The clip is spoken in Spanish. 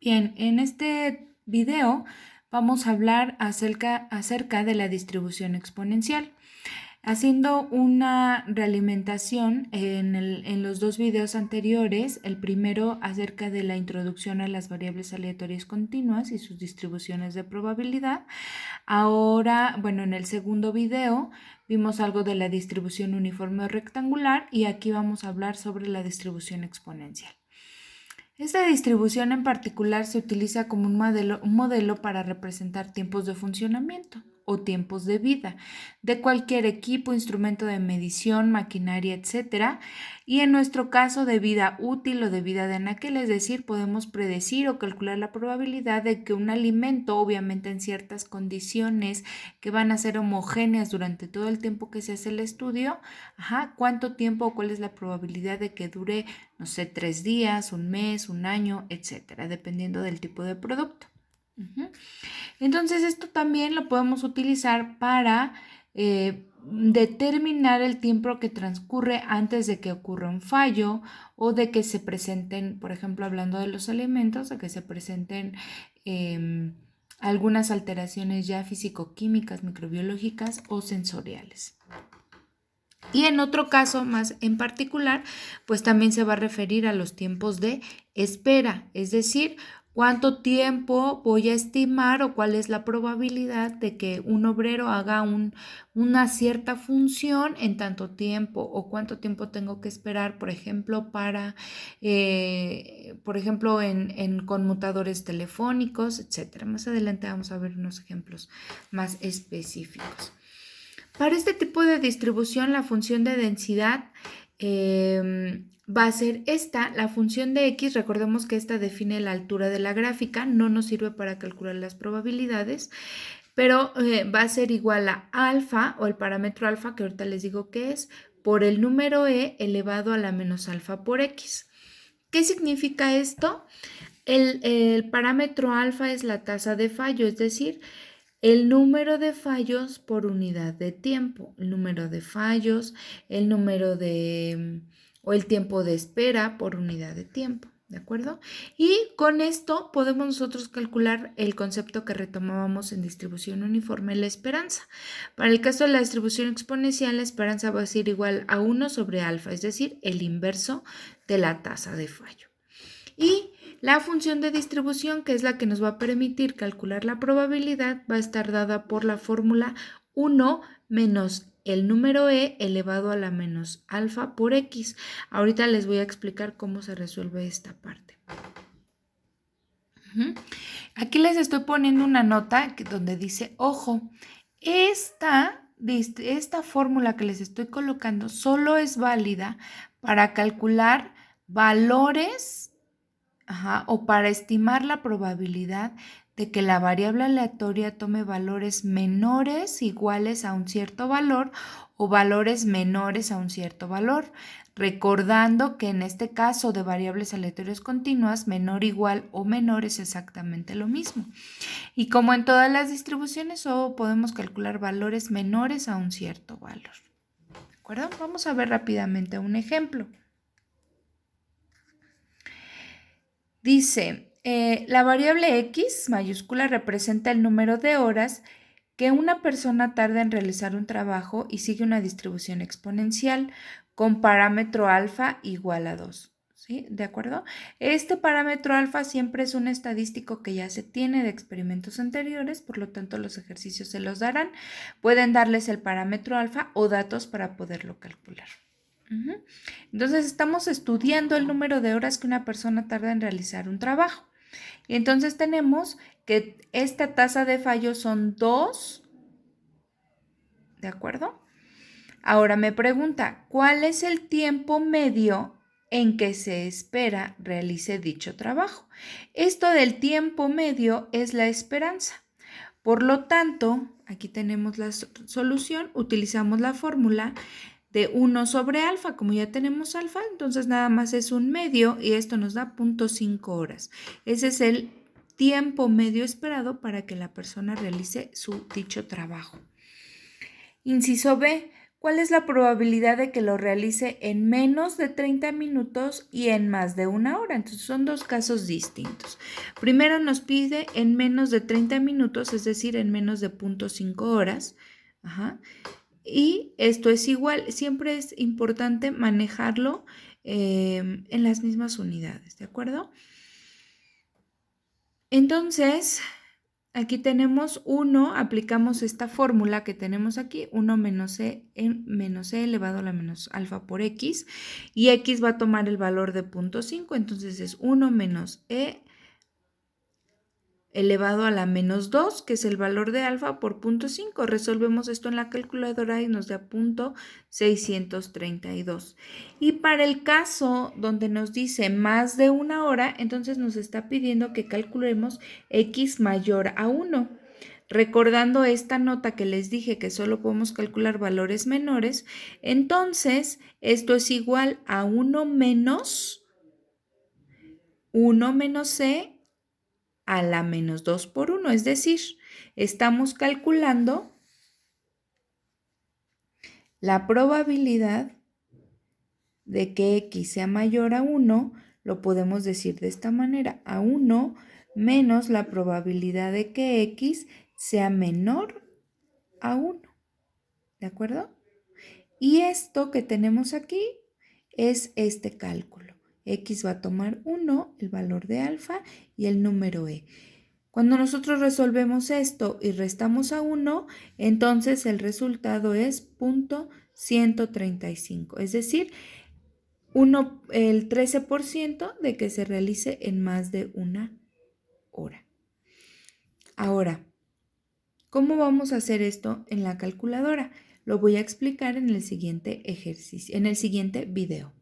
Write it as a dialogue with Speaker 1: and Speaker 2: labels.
Speaker 1: Bien, en este video vamos a hablar acerca de la distribución exponencial. Haciendo una realimentación en los dos videos anteriores, el primero acerca de la introducción a las variables aleatorias continuas y sus distribuciones de probabilidad. Ahora, bueno, en el segundo video vimos algo de la distribución uniforme o rectangular y aquí vamos a hablar sobre la distribución exponencial. Esta distribución en particular se utiliza como un modelo para representar tiempos de funcionamiento o tiempos de vida de cualquier equipo, instrumento de medición, maquinaria, etc. Y en nuestro caso de vida útil o de vida de anaquel, es decir, podemos predecir o calcular la probabilidad de que un alimento, obviamente en ciertas condiciones que van a ser homogéneas durante todo el tiempo que se hace el estudio, cuánto tiempo o cuál es la probabilidad de que dure, no sé, 3 días, un mes, un año, etcétera, dependiendo del tipo de producto. Entonces, esto también lo podemos utilizar para determinar el tiempo que transcurre antes de que ocurra un fallo o de que se presenten, por ejemplo, hablando de los alimentos, de que se presenten algunas alteraciones ya físico-químicas, microbiológicas o sensoriales. Y en otro caso más en particular, pues también se va a referir a los tiempos de espera, es decir, cuánto tiempo voy a estimar o cuál es la probabilidad de que un obrero haga una cierta función en tanto tiempo o cuánto tiempo tengo que esperar, por ejemplo, en conmutadores telefónicos, etcétera. Más adelante vamos a ver unos ejemplos más específicos. Para este tipo de distribución, la función de densidad va a ser esta. La función de x, recordemos que esta define la altura de la gráfica, no nos sirve para calcular las probabilidades, pero va a ser igual a alfa, o el parámetro alfa, que ahorita les digo qué es, por el número e elevado a la menos alfa por x. ¿Qué significa esto? El parámetro alfa es la tasa de fallo, es decir, el número de fallos por unidad de tiempo, el número de fallos, o el tiempo de espera por unidad de tiempo, ¿de acuerdo? Y con esto podemos nosotros calcular el concepto que retomábamos en distribución uniforme, la esperanza. Para el caso de la distribución exponencial, la esperanza va a ser igual a 1 sobre alfa, es decir, el inverso de la tasa de fallo. Y la función de distribución, que es la que nos va a permitir calcular la probabilidad, va a estar dada por la fórmula 1 menos el número e elevado a la menos alfa por x. Ahorita les voy a explicar cómo se resuelve esta parte. Aquí les estoy poniendo una nota donde dice, ojo, esta fórmula que les estoy colocando solo es válida para calcular valores o para estimar la probabilidad de que la variable aleatoria tome valores menores iguales a un cierto valor o valores menores a un cierto valor, recordando que en este caso de variables aleatorias continuas, menor, igual o menor es exactamente lo mismo. Y como en todas las distribuciones, solo podemos calcular valores menores a un cierto valor. ¿De acuerdo? Vamos a ver rápidamente un ejemplo. Dice, la variable x mayúscula representa el número de horas que una persona tarda en realizar un trabajo y sigue una distribución exponencial con parámetro alfa igual a 2. ¿Sí? ¿De acuerdo? Este parámetro alfa siempre es un estadístico que ya se tiene de experimentos anteriores, por lo tanto los ejercicios se los darán. Pueden darles el parámetro alfa o datos para poderlo calcular. Entonces estamos estudiando el número de horas que una persona tarda en realizar un trabajo. Y entonces tenemos que esta tasa de fallo son 2, ¿de acuerdo? Ahora me pregunta, ¿cuál es el tiempo medio en que se espera realice dicho trabajo? Esto del tiempo medio es la esperanza. Por lo tanto, aquí tenemos la solución, utilizamos la fórmula de 1 sobre alfa. Como ya tenemos alfa, entonces nada más es un medio y esto nos da 0.5 horas. Ese es el tiempo medio esperado para que la persona realice su dicho trabajo. Inciso B. ¿Cuál es la probabilidad de que lo realice en menos de 30 minutos y en más de 1 hora? Entonces son dos casos distintos. Primero nos pide en menos de 30 minutos, es decir, en menos de 0.5 horas. Ajá. Y esto es igual, siempre es importante manejarlo en las mismas unidades, ¿de acuerdo? Entonces, aquí tenemos 1, aplicamos esta fórmula que tenemos aquí, 1 menos e elevado a la menos alfa por x, y x va a tomar el valor de 0.5, entonces es 1 menos e elevado a la menos 2, que es el valor de alfa, por 0.5. Resolvemos esto en la calculadora y nos da 0.632. Y para el caso donde nos dice más de 1 hora, entonces nos está pidiendo que calculemos x mayor a 1. Recordando esta nota que les dije que solo podemos calcular valores menores, entonces esto es igual a 1 menos c a la menos 2 por 1, es decir, estamos calculando la probabilidad de que x sea mayor a 1, lo podemos decir de esta manera, a 1 menos la probabilidad de que x sea menor a 1, ¿de acuerdo? Y esto que tenemos aquí es este cálculo. X va a tomar 1, el valor de alfa y el número e. Cuando nosotros resolvemos esto y restamos a 1, entonces el resultado es 0.135, es decir, el 13% de que se realice en más de 1 hora. Ahora, ¿cómo vamos a hacer esto en la calculadora? Lo voy a explicar en el siguiente ejercicio, en el siguiente video.